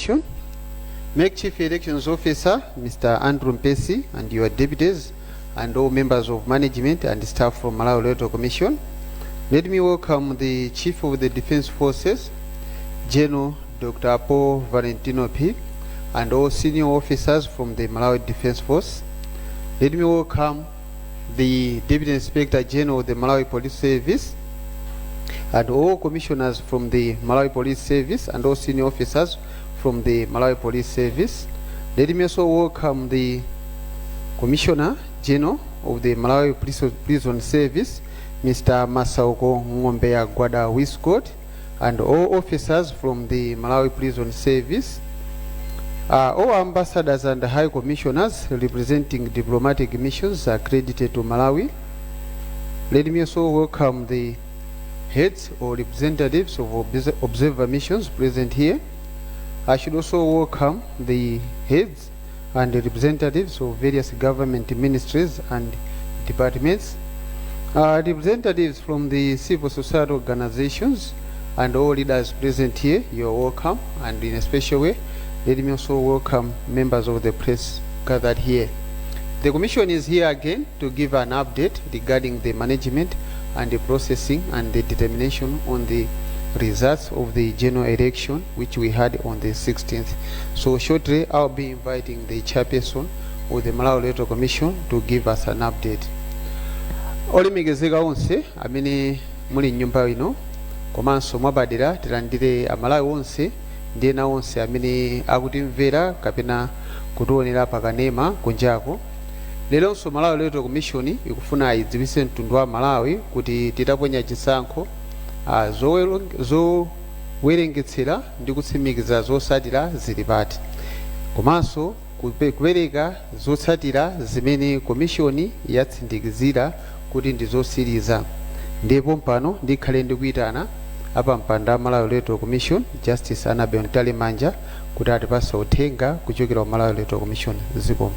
Commission. Make Chief Elections Officer Mr. Andrew Mpesi and your deputies and all members of management and staff from Malawi Electoral Commission. Let me welcome the Chief of the Defense Forces, General Dr. Paul Valentino P, and all senior officers from the Malawi Defense Force. Let me welcome the Deputy Inspector General of the Malawi Police Service and all commissioners from the Malawi Police Service and all senior officers from the Malawi Police Service. Let me also welcome the Commissioner General of the Malawi Prison Service, Mr. Masauko Ngombeya Gwada Wiscott, and all officers from the Malawi Prison Service. All ambassadors and high commissioners representing diplomatic missions accredited to Malawi. Let me also welcome the heads or representatives of observer missions present here. I should also welcome the heads and the representatives of various government ministries and departments, representatives from the civil society organizations, and all leaders present here. You are welcome, and in a special way, let me also welcome members of the press gathered here. The Commission is here again to give an update regarding the management and the processing and the determination on the results of the general election which we had on the 16th. So shortly I'll be inviting the chairperson of the Malawi Electoral Commission to give us an update. Olimegezeka onse amene muli nyumba ino komanso mwabadira tilandire amalawi onse ndi ena onse amene akutimvera kapena kutionera pakanema kunjako. Leronso Malawi Electoral Commission ikufuna idziwitse mtundu wa Malawi kuti titaponya chisankho zowerengetsera ndi kutsimikiza zotsatira zili pati, komanso kupereka zotsatira zimene komishoni yatsindikizira kuti ndi zosiriza. Ndipo pano ndikhale ndikuyitana apa mpando wa Malawi Electoral Commission Justice Annabel Ntalemanja kuti atipatse uthenga kuchokera ku Malawi Electoral Commission. Zikomo.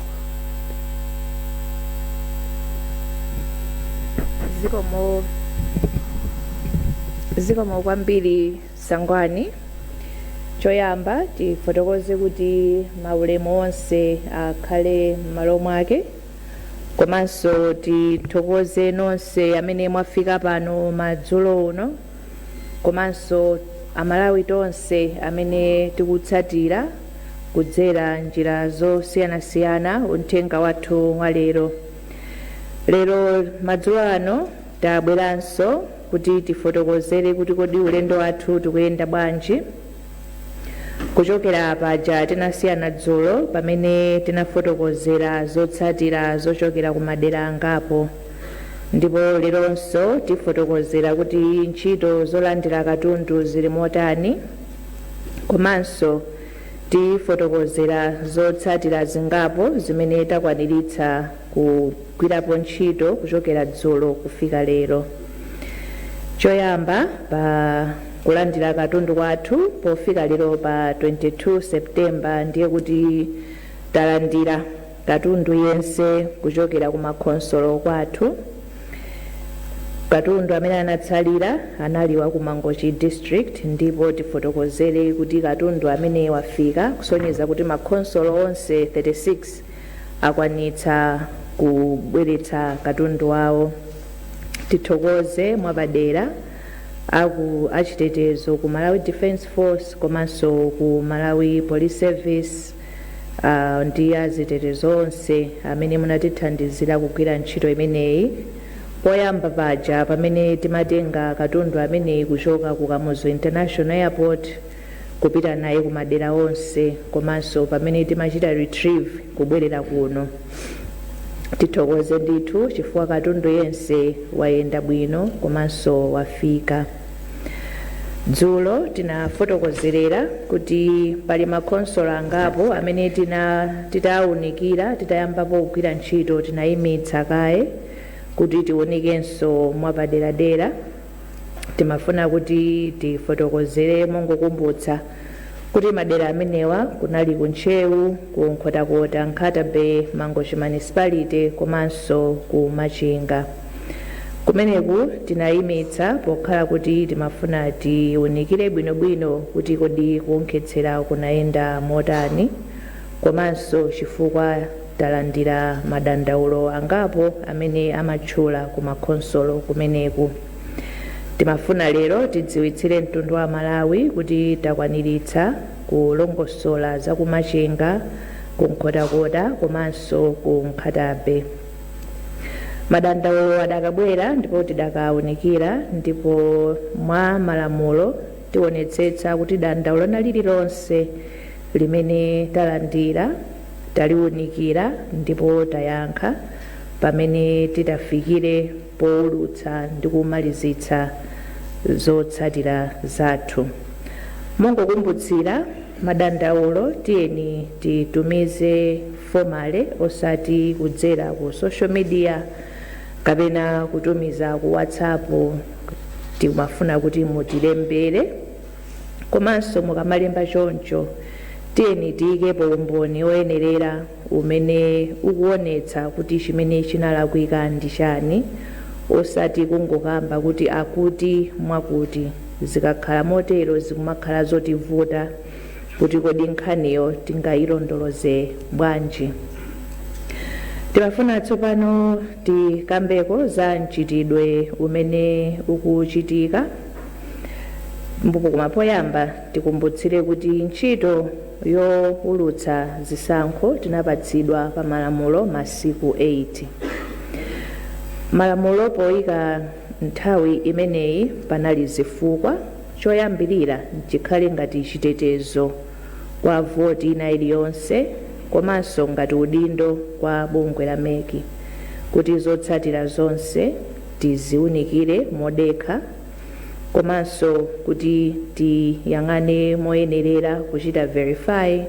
Zikomo kwambiri Sangwani. Choyamba tifotokoze kuti maulemu onse akhale m'malo mwake, komanso tithokoze nonse amene mwafika pano madzulo uno, komanso amalawi tonse amene tikutsatira kudzera njira zosiyanasiyana uthenga wathu wa lero. Lero madzulo ano tabweranso kuti tifotokozere kuti kodi ulendo wathu tikuyenda bwanji. Kuchokera paja tinasiyana dzulo pamene tinafotokozera zotsatira zochokera ku madera angapo, ndipo leronso tifotokozera kuti ntchito zolandira katundu zili motani, komanso tifotokozera zotsatira zingapo zimene takwaniritsa kugwirapo ntchito kuchokera dzulo kufika lero. Choyamba pa kulandira katundu kwathu pofika lero pa 22 September ndiye kuti talandira katundu yense kuchokera ku makhonsolo kwathu. Katundu amene anatsalira anali wa ku Mangochi district, ndipo tifotokozere kuti katundu amene wafika kusonyeza kuti makhonsolo onse 36 akwanitsa kubweretsa katundu wawo. Tithokoze mwapadera aku achitetezo ku Malawi Defense Force komanso ku Malawi Police Service ndi azitetezo onse amene munatithandizira kugwira ntchito imeneyi. Poyamba paja pamene timatenga katundu amene kuchoka ku Kamuzu International Airport kupita naye ku madera onse, komanso pamene timachita retrieve kubwerera kuno. Tithokoze ndithu chifukwa katundu yense wayenda bwino komanso wafika. Dzulo tinafotokozerera kuti pali makhonsolo angapo amene titawunikira titayambapo kugwira ntchito tinayimitsa kaye kuti tiwunikenso mwapaderadera. Timafuna kuti tifotokozere mongokumbutsa kuti madera amenewa kunali ku Nchewu, ku Nkhotakota, Nkhata Bay, Mangochi Municipality komanso ku Machinga. Kumeneku tinayimitsa pokhala kuti timafuna tiunikire bwinobwino kuti kodi kuonkhetsera kunayenda motani, komanso chifukwa talandira madandaulo angapo amene amatchula ku makhonsolo kumeneku. Timafuna lero tidziwitsire mtundu wa Malawi kuti takwaniritsa kulongosola za kumachinga, kunkhotakota komanso ku Nkhatabe. Madandaulo adakabwera ndipo tidakaunikira, ndipo mwa malamulo tionetsetsa kuti dandaulo lililonse limene talandira taliunikira ndipo tayankha pamene titafikire poulutsa ndi kumalizitsa zotsatira zathu. Mongokumbutsira madandaulo tiyeni titumize formale osati kudzera ku social media kapena kutumiza ku WhatsApp. Timafuna kuti mutilembere, komanso mukamalemba choncho tiyeni tiyikepo umboni oyenerera umene ukuonetsa kuti chimene chinalakwika ndi chani, osati kungokamba kuti akuti mwakuti. Zikakhala motero zikumakhala zotivuta kuti kodi nkhaniyo tingayilondoloze bwanji. Timafuna tsopano tikambeko za mchitidwe umene ukuchitika. Koma poyamba tikumbutsire kuti ntchito youlutsa zisankho tinapatsidwa pa malamulo masiku 8. Malamulo poyika nthawi imeneyi panali zifukwa. Choyambirira chikhale ngati chitetezo kwa voti ina iliyonse, komanso ngati udindo kwa bungwe la meki kuti zotsatira zonse tiziunikire modekha, komanso kuti tiyang'ane moyenerera kuchita verify,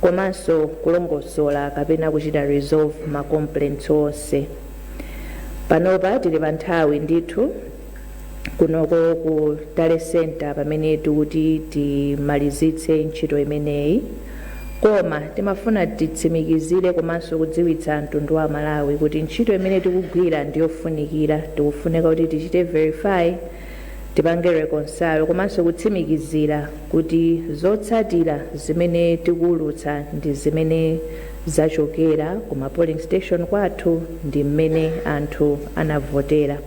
komanso kulongosola kapena kuchita resolve ma complaints onse. Panopa tili pa nthawi ndithu kunoko ku Tale Center pamene tikuti timalizitse ntchito imeneyi, koma timafuna titsimikizire komanso kudziwitsa mtundu wa Malawi kuti ntchito imene tikugwira ndiyofunikira. Tikufunika kuti tichite verify, tipange reconcile, komanso kutsimikizira kuti zotsatira zimene tikuulutsa ndi zimene zachokera ku ma polling station kwathu, ndi mmene anthu anavotera.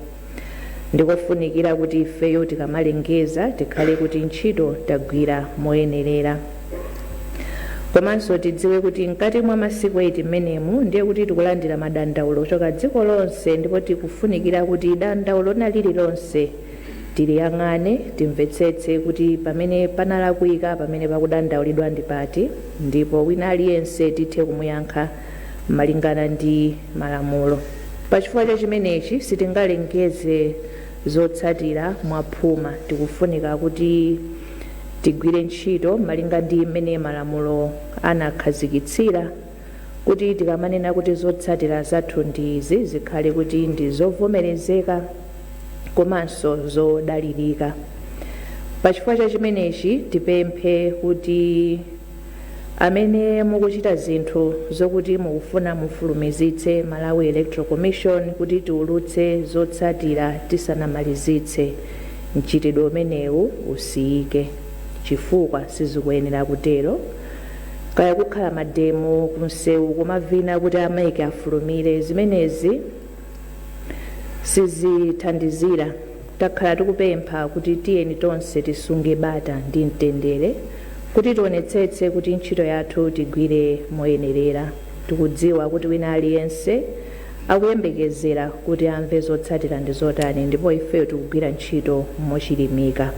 Ndikofunikira kuti ifeyo tikamalengeza tikhale kuti ntchito tagwira moyenerera. Komanso tidziwe kuti mkati mwa masiku 8 mmenemu ndiye kuti tikulandira madandaulo kuchoka dziko lonse, ndipo tikufunikira kuti dandaulo lililonse tiliyang'ane, timvetsetse kuti pamene panalakwika, pamene pakudandaulidwa ndi pati, ndipo wina aliyense tithe kumuyankha malingana ndi malamulo. Pachifukwa cha chimenechi sitingalengeze zotsatira mwaphuma. Tikufunika kuti tigwire ntchito malinga ndi mmene malamulo anakhazikitsira, kuti tikamanena kuti zotsatira zathu ndi izi zikhale kuti ndi zovomerezeka komanso zodalirika. Pachifukwa cha chimenechi tipemphe kuti amene mukuchita zinthu zokuti mukufuna mufulumizitse Malawi Electoral Commission kuti tiulutse zotsatira tisanamalizitse mchitidwe umenewu usiyike, chifukwa sizikuyenera kutero. Kaya kukhala mademo kumsewu kumavina kuti amaike afulumire, zimenezi sizithandizira. Takhala tikupempha kuti tiyeni tonse tisunge bata ndi mtendere, kuti tionetsetse kuti ntchito yathu tigwire moyenerera. Tikudziwa kuti wina aliyense akuyembekezera kuti amve zotsatira ndi zotani, ndipo ifeyo tikugwira ntchito mochilimika.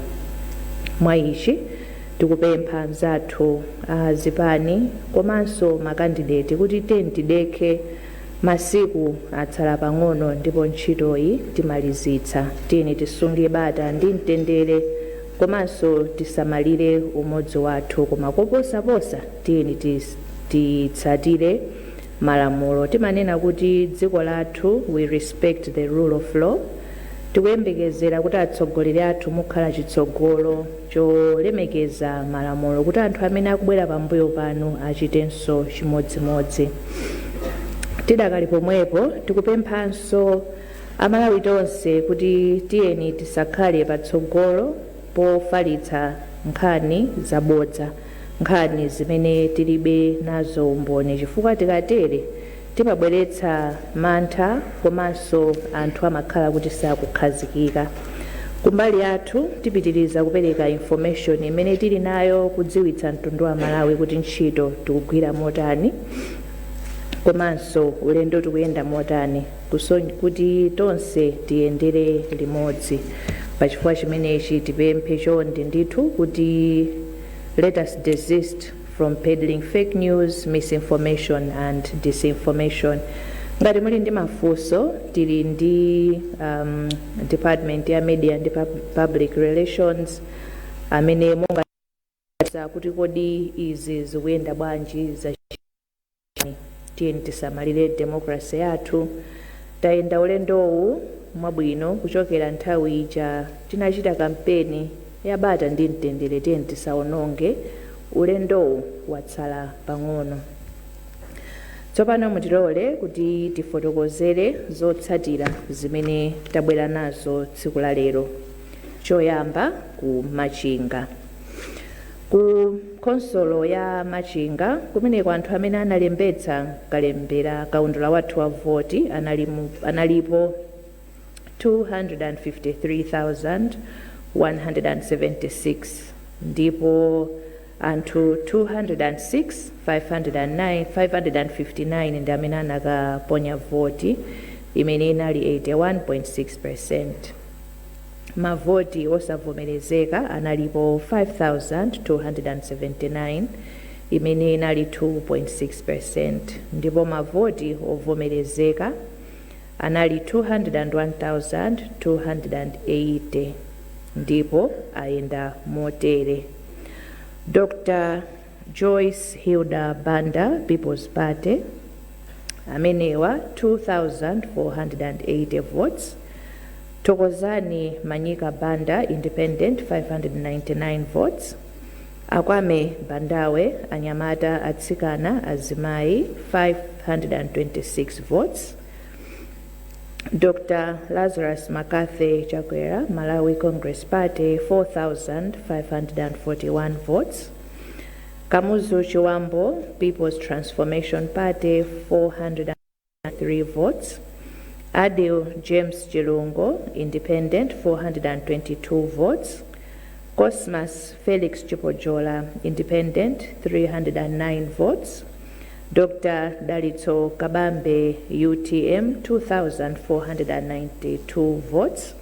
Mwa ichi tikupempha mzathu azipani komanso makandideti kuti tidekhe, masiku atsala pang'ono ndipo ntchitoyi timalizitsa. Tiyeni tisunge bata ndi mtendere, komanso tisamalire umodzi wathu, koma koposaposa tiyeni titsatire malamulo. Timanena kuti dziko lathu we respect the rule of law. Tikuyembekezera kuti atsogoleri athu mukhala chitsogolo cholemekeza malamulo, kuti anthu amene akubwera pambuyo panu achitenso chimodzimodzi. Tidakali pomwepo tikupemphanso Amalawi tonse kuti tiyeni tisakhale patsogolo pofalitsa nkhani zabodza, nkhani zimene tilibe nazo umboni, chifukwa tikatere timabweretsa mantha komanso anthu amakhala kuti sakukhazikika. Kumbali yathu tipitiriza kupereka information imene tili nayo kudziwitsa mtundu wa Malawi kuti ntchito tikugwira motani komanso ulendo tikuyenda motani kuti tonse tiyendere limodzi. Pachifukwa chimenechi tipemphe chonde ndithu kuti let us desist from peddling fake news, misinformation and disinformation. Ngati muli ndi mafunso tili ndi department ya media and public relations amene monga kuti kodi izi zikuyenda bwanji za tiyeni tisamalire democracy yathu. Tayenda ulendowu mwabwino kuchokera nthawi ija tinachita kampeni ya bata ndi mtendere, tiyeni tisaononge ulendowu watsala pang'ono. Tsopano mutilole kuti tifotokozere zotsatira zimene tabwera nazo tsiku la lero. Choyamba ku Machinga. Ku konsolo ya Machinga kumeneko anthu amene analembetsa kalembera kaundula wathu wa voti analipo 253,176 ndipo anthu 206,559 ndi amene anakaponya voti imene inali 81.6%. Mavoti osavomerezeka analipo 5,279 imene inali 2.6%, ndipo mavoti ovomerezeka anali 201,280 ndipo ayenda motere. Dr. Joyce Hilda Banda, People's Party, amenewa 2,480 votes. Tokozani Manyika Banda, Independent, 599 votes. Akwame Bandawe, Anyamata Atsikana Azimai, 526 votes. Dr. Lazarus Makathe Chakwera, Malawi Congress Party, 4,541 votes. Kamuzu Chiwambo, People's Transformation Party, 403 votes. Adil James Chilungo, Independent, 422 votes. Cosmas Felix Chipojola, Independent, 309 votes. Dr. Dalitso Kabambe, UTM, 2,492 votes.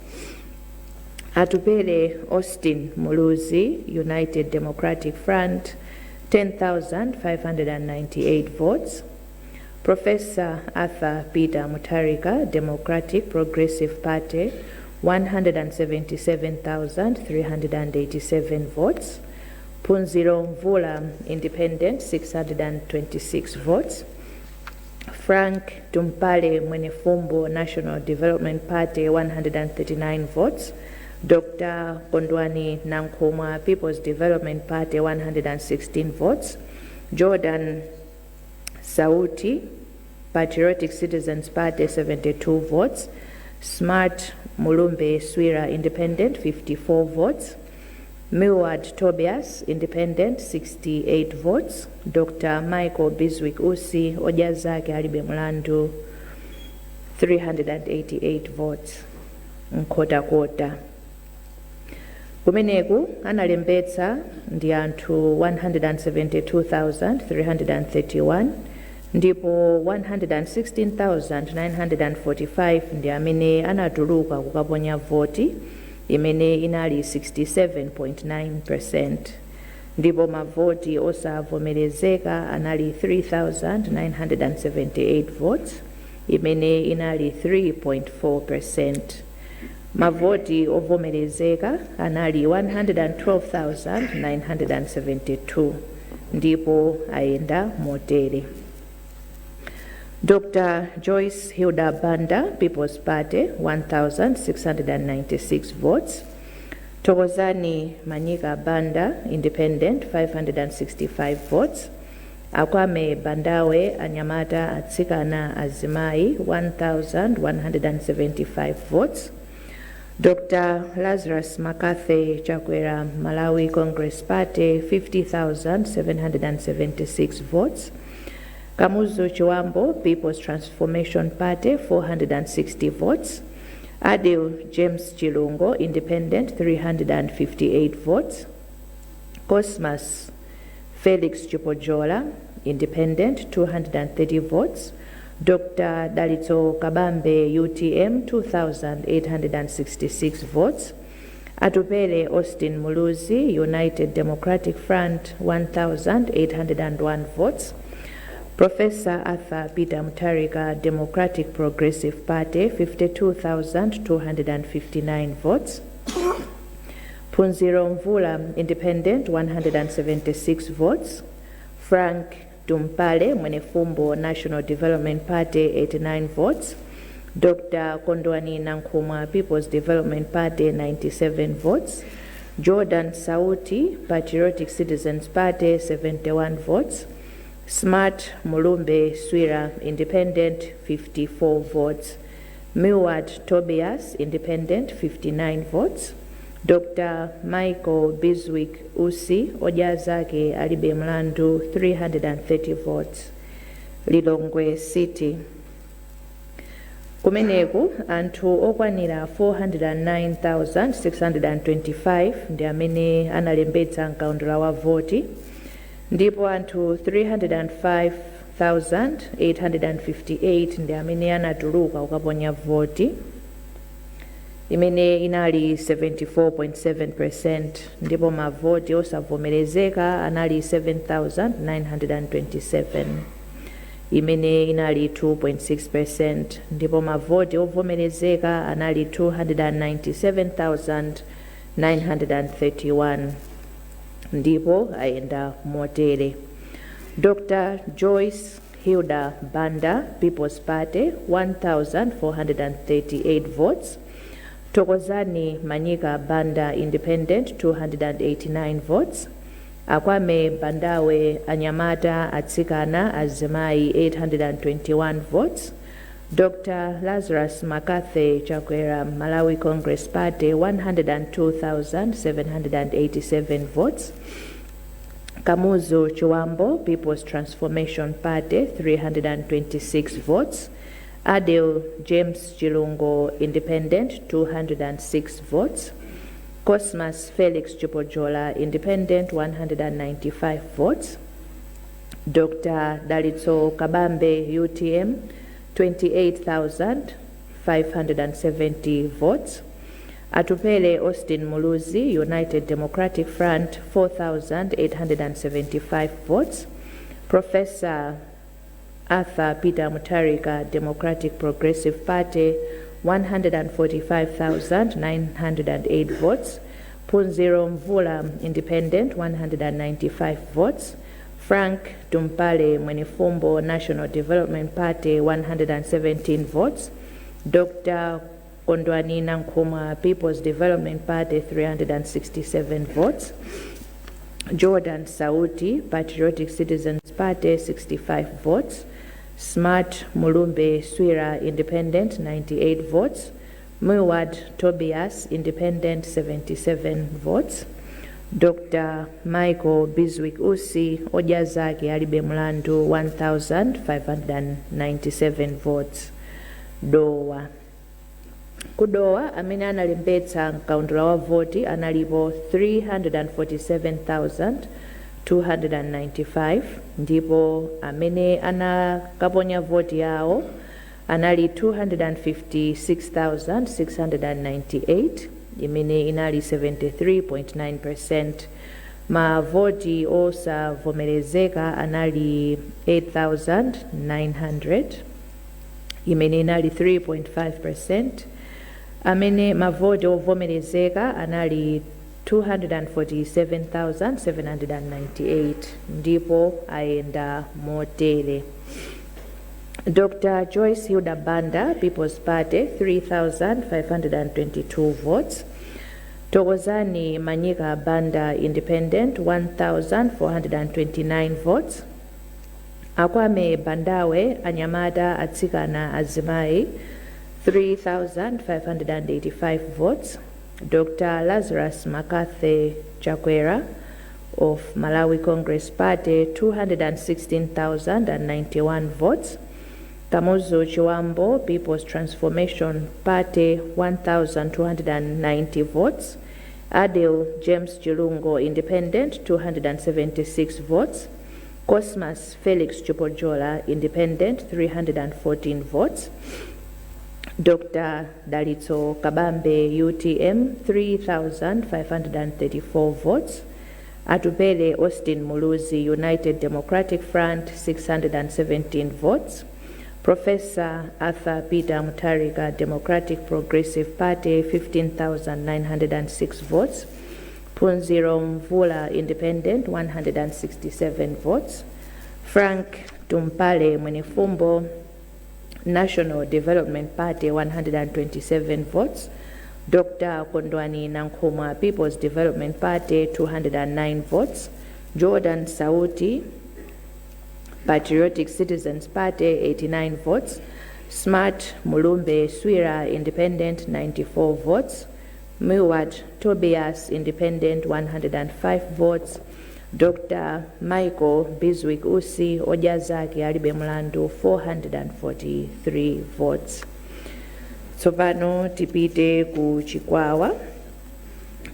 Atupele Austin Muluzi, United Democratic Front, 10,598 votes. Professor Arthur Peter Mutarika, Democratic Progressive Party, 177,387 votes. Punziro Mvula, Independent, 626 votes. Frank Tumpale Mwenefumbo, National Development Party, 139 votes. Dr. Kondwani Nankumwa, People's Development Party, 116 votes. Jordan Sauti, Patriotic Citizens Party, 72 votes. Smart Mulumbe Swira, Independent, 54 votes. Millward Tobias, Independent, 68 votes. Dr. Michael Biswick Usi Ojazake Alibe Mulandu, 388 votes. Nkota. Kumeneku analembetsa ndi anthu 172,331 ndipo 116,945 ndi amene anatuluka kukaponya voti imene inali 67.9%, ndipo mavoti osavomerezeka anali 3,978 votes imene inali 3.4%. Mavoti ovomerezeka anali 112,972 ndipo ayenda motere. Dr. Joyce Hilda Banda, People's Party, 1,696 votes. Tokozani Manyika Banda, Independent, 565 votes. Akwame Bandawe Anyamata Atsikana Azimai 1,175 votes. Dr. Lazarus Makathe Chakwera Malawi Congress Party 50,776 votes. Kamuzu Chiwambo People's Transformation Party 460 votes. Adil James Chilungo Independent 358 votes. Cosmas Felix Chupojola Independent 230 votes. Dr. Dalito Kabambe UTM 2,866 votes. Atupele Austin Muluzi United Democratic Front 1,801 votes. Professor Arthur Peter Mutarika Democratic Progressive Party 52,259 votes. Punziro Mvula Independent 176 votes. Frank Dumpale Mwenefumbo National Development Party 89 votes. Dr. Kondwani Nankumwa People's Development Party 97 votes. Jordan Sauti Patriotic Citizens Party 71 votes. Smart Mulumbe Swira Independent 54 votes. Milward Tobias Independent 59 votes. Dr. Michael Biswick Usi Ojazake Alibe Mlandu 330 votes. Lilongwe City. Kumeneku anthu okwanira 409,625 ndi amene analembetsa mkaundula wa voti, ndipo anthu 305,858 ndi amene anatuluka kukaponya voti, imene inali 74.7%, ndipo mavoti osavomerezeka anali 7,927, imene inali 2.6%, ndipo mavoti ovomerezeka anali 297,931, ndipo ayenda motere. Dr. Joyce Hilda Banda People's Party 1,438 votes. Tokozani Manyika Banda Independent 289 votes. Akwame Bandawe Anyamata Atsikana Azimai 821 votes. Dr. Lazarus Makathe Chakwera Malawi Congress Party 102,787 votes. Kamuzu Chiwambo People's Transformation Party 326 votes. Adil James Chilungo Independent 206 votes. Cosmas Felix Chupojola Independent 195 votes. Dr. Dalito Kabambe UTM 28,570 votes. Atupele Austin Muluzi United Democratic Front 4,875 votes. Professor Arthur Peter Mutarika Democratic Progressive Party 145,908 votes. Punziro Mvula Independent 195 votes. Frank Dumpale Mwenefumbo National Development Party 117 votes. Dr. Kondwani Nankumwa People's Development Party 367 votes. Jordan Sauti Patriotic Citizens Party 65 votes. Smart Mulumbe Swira Independent 98 votes. Milward Tobias Independent 77 votes. Dr. Michael Biswick Usi Ojazake Alibe Mlandu 1,597 votes. Dowa. Kudowa amene analembetsa mkaundula wa voti analipo 347,295, ndipo amene anakaponya voti yawo anali 256,698, imene inali 73.9%. Mavoti osavomerezeka anali 8,900, imene inali 3.5%. Amene mavoti ovomerezeka anali 247,798, ndipo ayenda motere. Dr. Joyce Hilda Banda People's Party 3,522 votes. Tokozani Manyika Banda Independent 1,429 votes. Akwame Bandawe Anyamata Atsikana Azimayi 3,585 votes. Dr. Lazarus Makathe Chakwera of Malawi Congress Party 216,091 votes. Kamuzu Chiwambo People's Transformation Party 1,290 votes. Adil James Chilungo Independent 276 votes. Cosmas Felix Chupojola Independent 314 votes. Dr. Dalitso Kabambe UTM 3,534 votes. Atupele Austin Muluzi United Democratic Front 617 votes. Professor Arthur Peter Mutarika Democratic Progressive Party 15,906 votes. Punziro Mvula Independent 167 votes. Frank Tumpale Mwenefumbo National Development Party 127 votes. Dr. Kondwani Nankhumwa People's Development Party 209 votes. Jordan Sauti Patriotic Citizens Party 89 votes. Smart Mulumbe Swira Independent 94 votes. Miwat Tobias Independent 105 votes. Dr. Michael Biswick Usi Ojazaki Alibe Mlandu 443 votes. Tsopano tipite ku Chikwawa.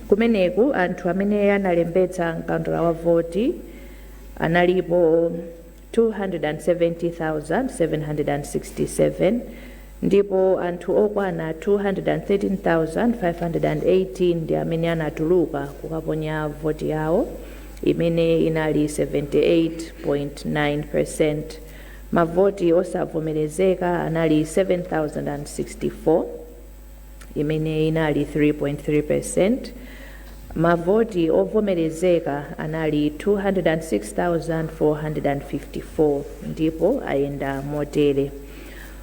Kumeneku anthu amene analembetsa mkaundula wa voti analipo 270,767 ndipo anthu okwana 213,518 ndi amene anatuluka kukaponya voti yawo imene inali 78.9%. Mavoti osavomerezeka anali 7,064 imene inali 3.3%. Mavoti ovomerezeka anali 206,454 ndipo ayenda motere.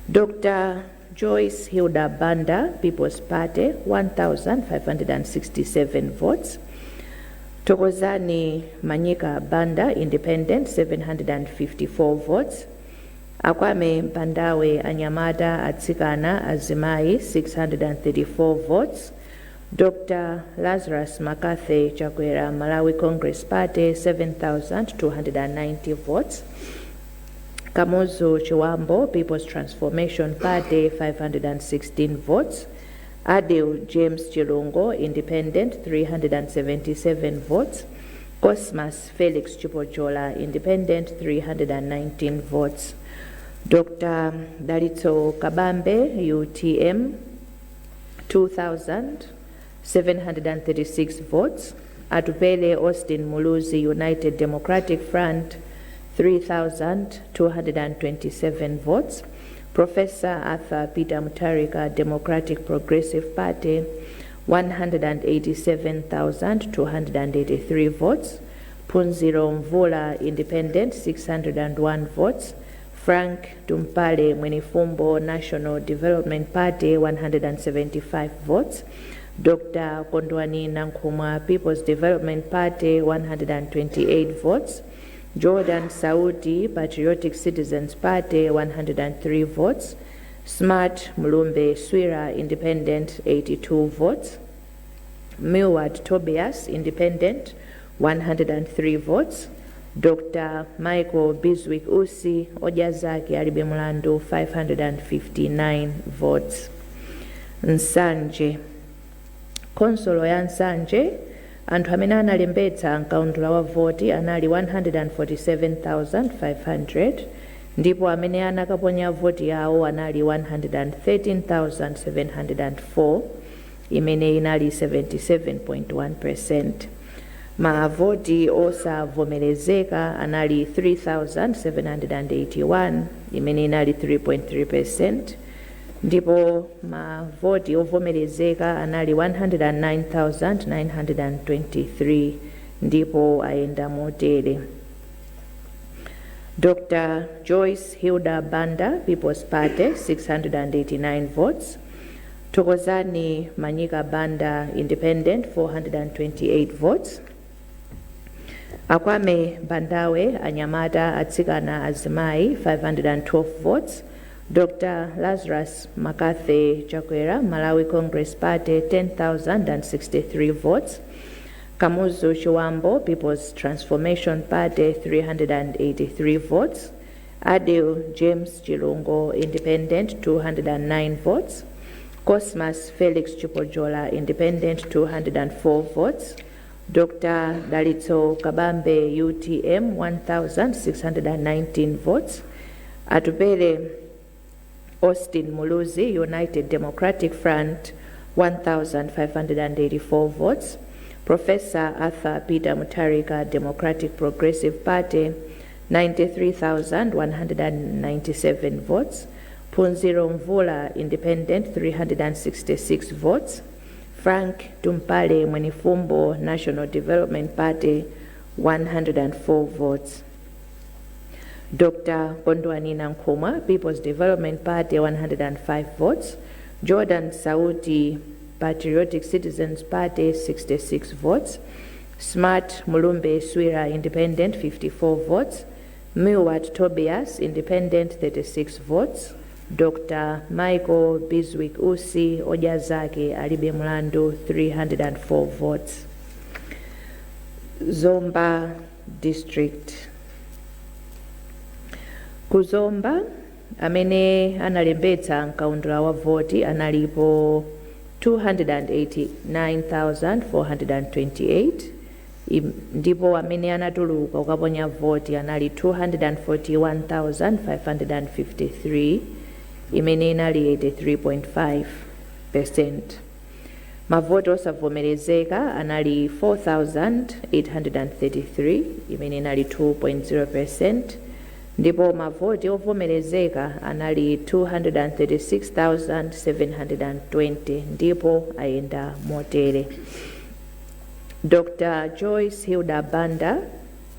Dr. Joyce Hilda Banda People's Party 1,567 votes. Tokozani Manyika Banda Independent 754 votes. Akwame Bandawe Anyamata Atsikana Azimayi 634 votes. Dr. Lazarus Makathe Chakwera Malawi Congress Party 7,290 votes. Kamuzu Chiwambo People's Transformation Party 516 votes. Adil James Chilungo Independent 377 votes. Cosmas Felix Chupojola Independent 319 votes. Dr. Dalitso Kabambe UTM 2,736 votes. Atupele Austin Muluzi United Democratic Front 3,227 votes. Professor Arthur Peter Mutarika Democratic Progressive Party 187,283 votes. Punziro Mvula Independent 601 votes. Frank Tumpale Mwenefumbo National Development Party 175 votes. Dr. Kondwani Nankhumwa People's Development Party 128 votes. Jordan Sauti Patriotic Citizens Party 103 votes. Smart Mulumbe Swira Independent 82 votes. Miwat Tobias Independent 103 votes. Dr. Michael Biswick Usi Ojazaki Alibe Mlandu 559 votes. Nsanje. Konsolo ya Nsanje anthu amene analembetsa mkaundula wa voti anali 147,500 ndipo amene anakaponya voti yawo anali 113,704 imene inali 77.1%. Mavoti osavomerezeka anali 3,781 imene inali 3.3%. ndipo mavoti ovomerezeka anali 109,923 ndipo ayenda motere. Dr. Joyce Hilda Banda People's Party 689 votes. Tokozani Manyika Banda Independent 428 votes. Akwame Bandawe Anyamata Atsikana Azimai 512 votes. Dr. Lazarus Makathe Chakwera Malawi Congress Party 10,063 votes. Kamuzu Chiwambo People's Transformation Party 383 votes. Adil James Chilungo Independent 209 votes. Cosmas Felix Chupojola Independent 204 votes. Dr. Dalito Kabambe UTM 1,619 votes. Atubele Austin Muluzi United Democratic Front 1,584 votes. Professor Arthur Peter Mutarika Democratic Progressive Party 93,197 votes. Punziro Mvula Independent 366 votes. Frank Tumpale Mwenifumbo National Development Party 104 votes. Dr. Kondwani Nankuma People's Development Party 105 votes. Jordan Sauti Patriotic Citizens Party 66 votes. Smart Mulumbe Swira Independent 54 votes. Milward Tobias Independent 36 votes. Dr. Michael Biswick Usi Ojazake Alibe Mlando 304 votes. Zomba District. Kuzomba amene analembetsa nkaundula wa voti analipo 289,428 ndipo amene anatuluka ukaponya voti anali 241,553 imene inali 83.5%. Mavoti osavomerezeka anali 4,833 imene inali 2.0%. ndipo mavoti ovomerezeka anali 236,720 ndipo ayenda motere. Dr. Joyce Hilda Banda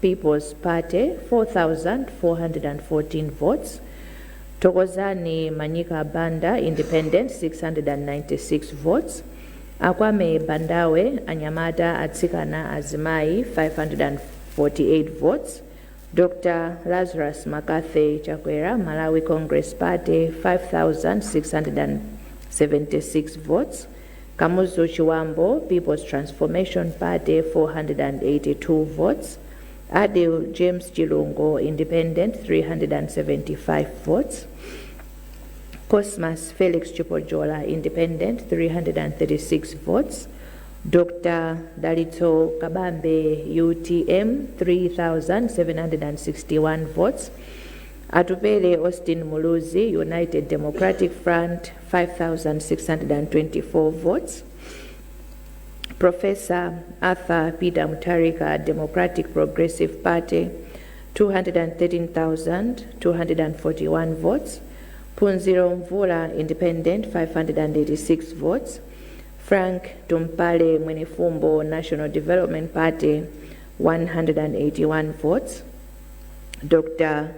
People's Party 4,414 votes. Tokozani Manyika Banda Independent 696 votes. Akwame Bandawe Anyamata Atsikana Azimai 548 votes. Dr. Lazarus Makathe Chakwera Malawi Congress Party 5,676 votes. Kamuzu Chiwambo People's Transformation Party 482 votes. Adil James Chilungo Independent 375 votes. Cosmas Felix Chupojola Independent 336 votes. Dr. Dalito Kabambe UTM 3,761 votes. Atupele Austin Muluzi United Democratic Front 5,624 votes. Professor Arthur Peter Mutarika Democratic Progressive Party 213,241 votes. Punziro Mvula Independent 586 votes. Frank Tumpale Mwenifumbo National Development Party 181 votes. Dr.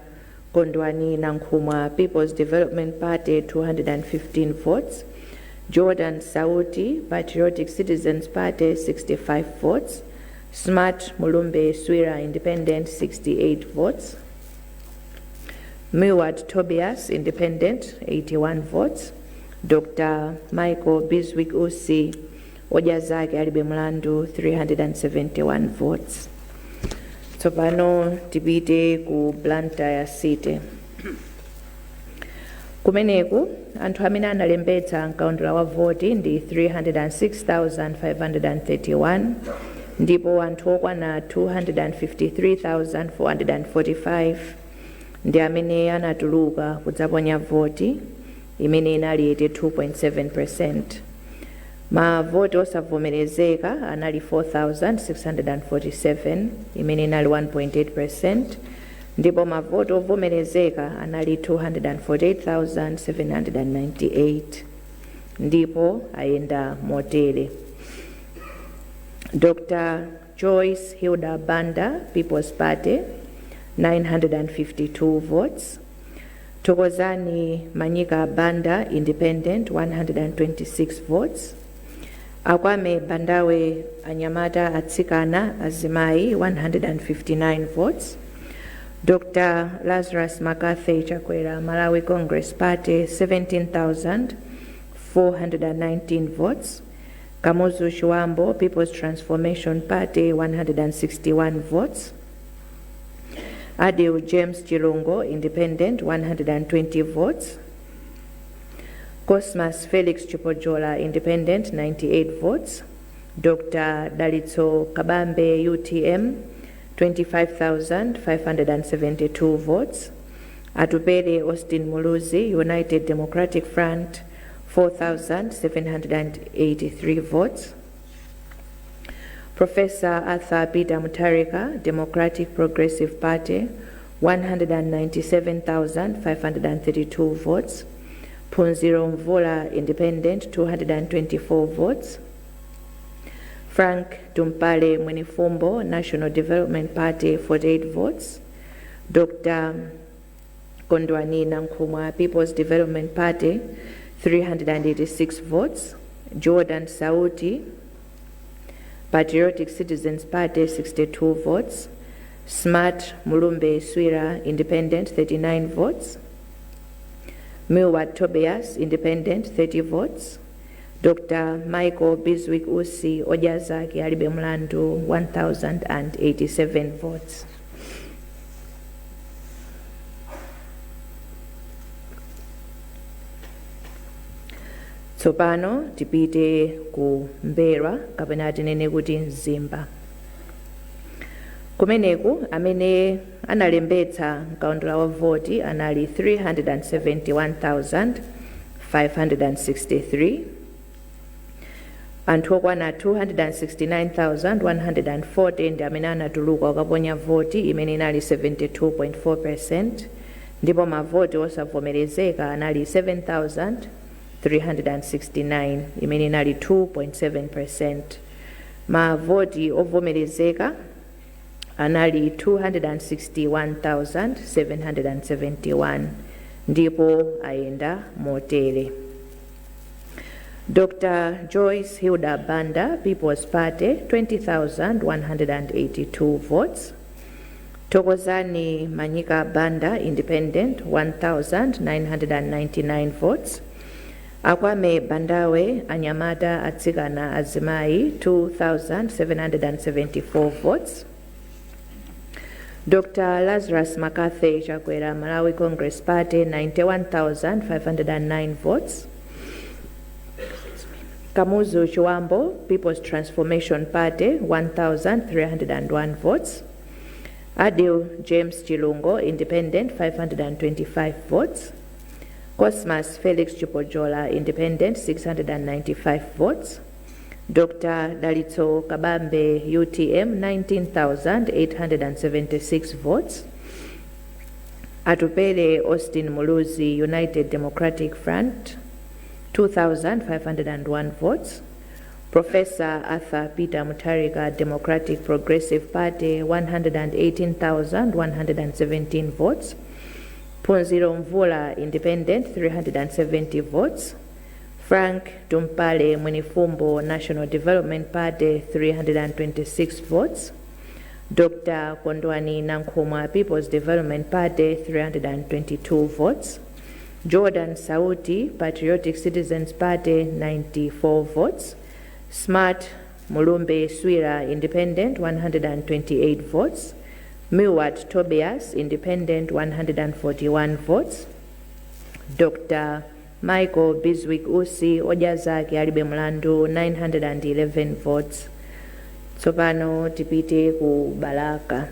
Kondwani Nankuma People's Development Party 215 votes. Jordan Sauti Patriotic Citizens Party 65 votes. Smart Mulumbe Swira Independent 68 votes. Milward Tobias Independent 81 votes. Dr. Michael Biswick Usi Ojazake Alibe Mlandu 371 votes. Tsopano tipite ku Blantyre City. Kumeneku anthu amene analembetsa nkaundula wa voti ndi 306,531 ndipo anthu okwana 253,445 ndi amene anatuluka kudzaponya voti imene inali 82.7%. Mavoti osavomerezeka anali 4,647 imene inali 1.8%. ndipo mavoti ovomerezeka anali 248,798 ndipo ayenda motere. Dr. Joyce Hilda Banda People's Party 952 votes. Tokozani Manyika Banda Independent 126 votes. Akwame Bandawe Anyamata Atsikana Azimai 159 votes. Dr. Lazarus McCarthy Chakwera Malawi Congress Party 17,419 votes. Kamuzu Shuambo People's Transformation Party 161 votes. Adil James Chilungo Independent 120 votes. Cosmas Felix Chupojola Independent 98 votes. Dr. Dalitso Kabambe UTM 25,572 votes. Atupele Austin Muluzi United Democratic Front 4,783 votes. Professor Arthur Peter Mutarika Democratic Progressive Party 197,532 votes. Punziro Mvula Independent 224 votes. Frank Dumpale Mwenifumbo National Development Party 48 votes. Dr. Kondwani Nankumwa People's Development Party 386 votes. Jordan Sauti Patriotic Citizens Party 62 votes. Smart Mulumbe Swira Independent 39 votes. Milward Tobias Independent 30 votes. Dr. Michael Biswick Usi Ojazaki Alibe Mlandu 1,087 votes. Tsopano tipite ku Mbeera kapena tinene kuti Mzimba. Kumeneku amene analembetsa mkaundula wa voti anali 371,563. Anthu okwana 269,140 ndi amene anatuluka kukaponya voti imene inali 72.4%, ndipo mavoti osavomerezeka anali 7,369 imene inali 2.7%. Mavoti ovomerezeka anali 261,771 ndipo ayenda motere. Dr. Joyce Hilda Banda People's Party 20,182 votes. Tokozani Manyika Banda Independent 1,999 votes. Akwame Bandawe Anyamata Atsikana Azimai 2,774 votes. Dr. Lazarus McCarthy Chakwera Malawi Congress Party 91,509 votes. Kamuzu Chuambo People's Transformation Party 1,301 votes. Adil James Chilungo Independent 525 votes. Cosmas Felix Chupojola Independent 695 votes. Dr. Dalitso Kabambe UTM 19,876 votes. Atupele Austin Muluzi United Democratic Front 2,501 votes. Professor Arthur Peter Mutarika Democratic Progressive Party 118,117 votes. Punziro Mvula Independent 370 votes. Frank Dumpale Mwenifumbo National Development Party 326 votes. Dr. Kondwani Nankumwa People's Development Party 322 votes. Jordan Sauti Patriotic Citizens Party 94 votes. Smart Mulumbe Swira Independent 128 votes. Milward Tobias Independent 141 votes. Dr. Michael Biswick Usi Ojazaki Alibe Mlandu 911 votes. Tsopano tipite ku Balaka.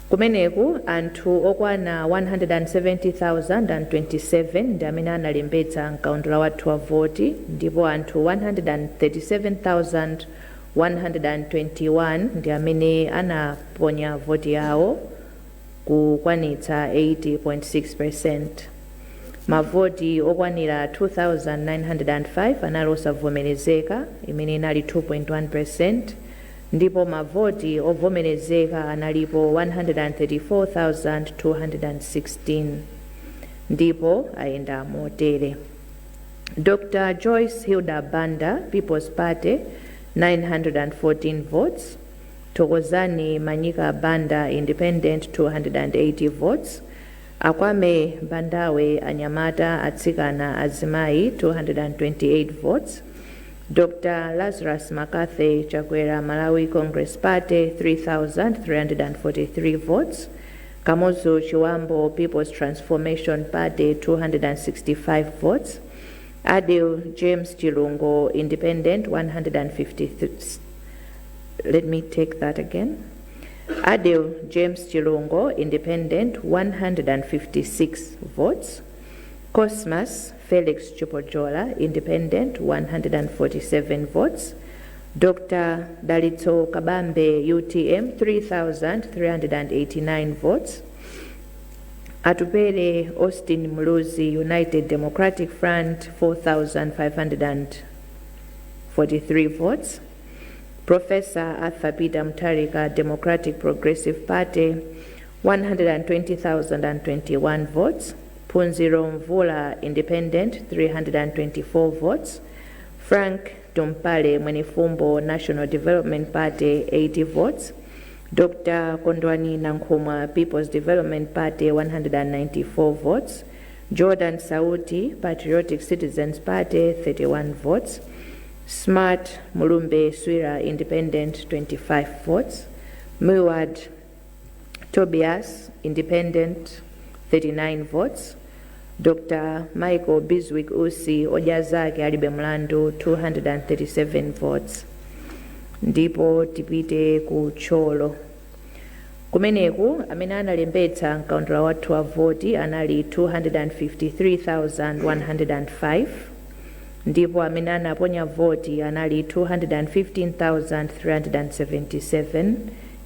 Kumeneku anthu okwana 170,027 ndi amene analembetsa mkaundula wathu wa voti, ndipo anthu 137,121 ndi amene anaponya voti yawo kukwanitsa 80.6%. Mavoti okwanira 2,905 anali osavomerezeka imene inali 2.1%, ndipo mavoti ovomerezeka analipo 134,216 ndipo ayenda motere. Dr. Joyce Hilda Banda, People's Party, 914 votes. Thokozani Manyika Banda, Independent, 280 votes. Akwame Bandawe Anyamata Atsikana Azimai, 228 votes. Dr. Lazarus McCarthy Chakwera Malawi Congress Party, 3,343 votes. Kamozu Chiwambo People's Transformation Party, 265 votes. Adil James Chilungo Independent, 153. Let me take that again. Adil James Chilungo Independent, 156 votes. Cosmas Felix Chupojola Independent, 147 votes. Dr. Dalito Kabambe UTM, 3,389 votes. Atupele Austin Muluzi United Democratic Front, 4,543 votes. Professor Arthur Peter Mutharika Democratic Progressive Party, 120,021 votes. Punziro Mvula Independent, 324 votes. Frank Tumpale Mwenifumbo National Development Party, 80 votes. Dr. Kondwani Nankhumwa People's Development Party, 194 votes. Jordan Sauti Patriotic Citizens Party, 31 votes. Smart Mulumbe Swira Independent, 25 votes. Muwad Tobias Independent, 39 votes. Dr. Michael Biswick Usi Ojazake Alibe Mlandu, 237 votes. Ndipo tipite ku Cholo. Kumeneku amene analembetsa mkaundula wathu wa voti anali 253,105. Ndipo amene anaponya voti anali 215,377,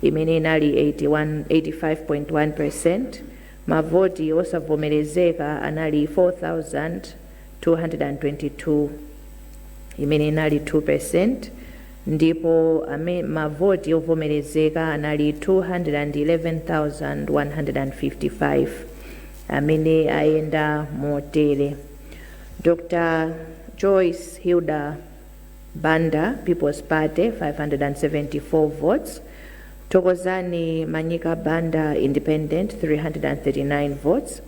imene inali 85.1%. Mavoti osavomerezeka anali 4,222, imene inali 2%. Ndipo mavoti ovomerezeka anali 211,155, amene ayenda motere. Dr. Joyce Hilda Banda, People's Party, 574 votes. Thokozani Manyika Banda Independent, 339 votes.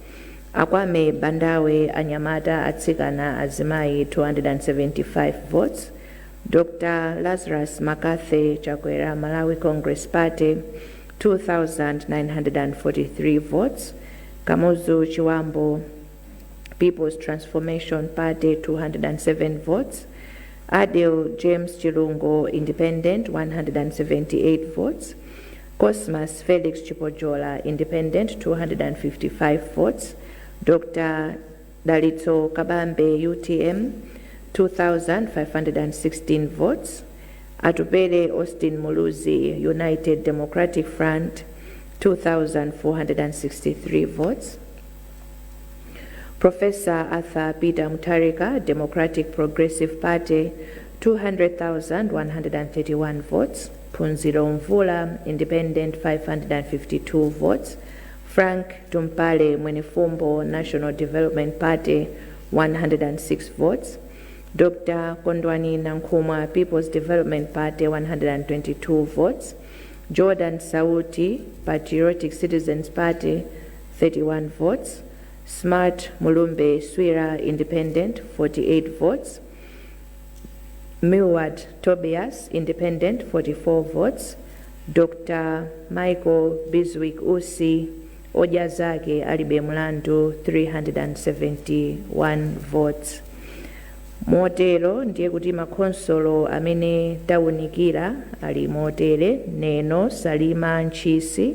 Akwame Bandawe Anyamata Atsikana Azimai, 275 votes. Dr. Lazarus McCarthy Chakwera Malawi Congress Party, 2,943 votes. Kamuzu Chiwambo People's Transformation Party, 207 votes. Adil James Chilungo Independent, 178 votes. Cosmas Felix Chupojola Independent, 255 votes. Dr. Dalito Kabambe UTM, 2,516 votes. Atupele Austin Muluzi United Democratic Front, 2,463 votes. Professor Arthur Peter Mutharika Democratic Progressive Party, 200,131 votes. Punziro Mvula Independent, 552 votes. Frank Tumpale Mwenifumbo National Development Party, 106 votes. Dr. Kondwani Nankhumwa People's Development Party, 122 votes. Jordan Sauti Patriotic Citizens Party, 31 votes. Smart Mulumbe Swira Independent, 48 votes. Muwad Tobias Independent, 44 votes. Dr. Michael Biswick Usi Ojazake Alibe Mlandu, 371 votes. Motero ndiye kuti makonsolo amene tawunikira ali motere: Neno, Salima Nchisi,